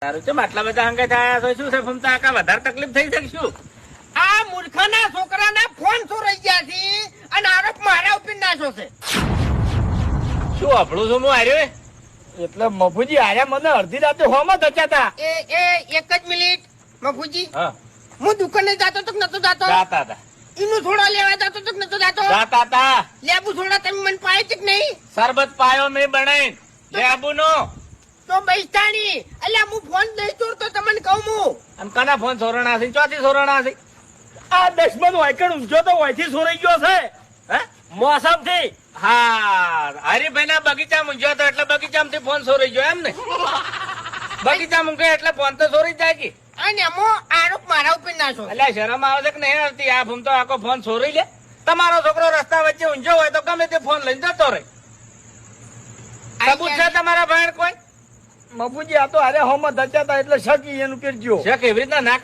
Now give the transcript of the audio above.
તારું છે આટલા બધા અંગે થયા છો શું છે ફમતા આકા વધારે તકલીફ થઈ શકશું? આ મૂર્ખાના છોકરાના ફોન ચોરાઈ ગયા છે અને આરોપ મારા ઉપર નાખ્યો છે. શું અભળું છું હું હાર્યો? એટલે મફુજી આયા મને અડધી રાતે હોમાં ધચાતા. એ એક જ મિનિટ મફુજી, હા, હું દુકાને જાતો તો કે નતો જાતો? જાતા હતા ઈનું થોડા લેવા જાતો તો કે નતો જાતો? જાતા હતા. લેબુ થોડા તમે મને પાય છે કે નહીં? શરબત પાયો મેં બનાવી લેબુ નો. તો બૈસ્તાણી અલ્યા હું ફોન દઈ ચોરતો તમને કહું હું. અને કના ફોન સોરણા છે? ચોથી સોરણા છે? આ દશમન વાયકણ ઊંઝો તો વાયથી સોરાઈ ગયો છે. હે? મોસમ થી. હા, હરીભાઈ ના બગીચા મૂંઝ્યો હતો એટલે બગીચામાંથી ફોન સોરાઈ ગયો એમ ને? બગીચા મૂકે એટલે ફોન તો સોરી જાય કે? અને એમાં આરોપ મારા ઉપર નાખ્યો. એટલે શરમ આવે છે કે નહીં આવતી? આ ફોન તો આખો ફોન સોરી લે. તમારો છોકરો રસ્તા વચ્ચે ઊંઝો હોય તો ગમે તે ફોન લઈને જતો રહે. સબૂત છે તમારા ભાઈ કોઈ? મફુજી આ તો અરે હોમાં ધચાતા એટલે શકી એનું કરજો. છે કેવી રીતના ના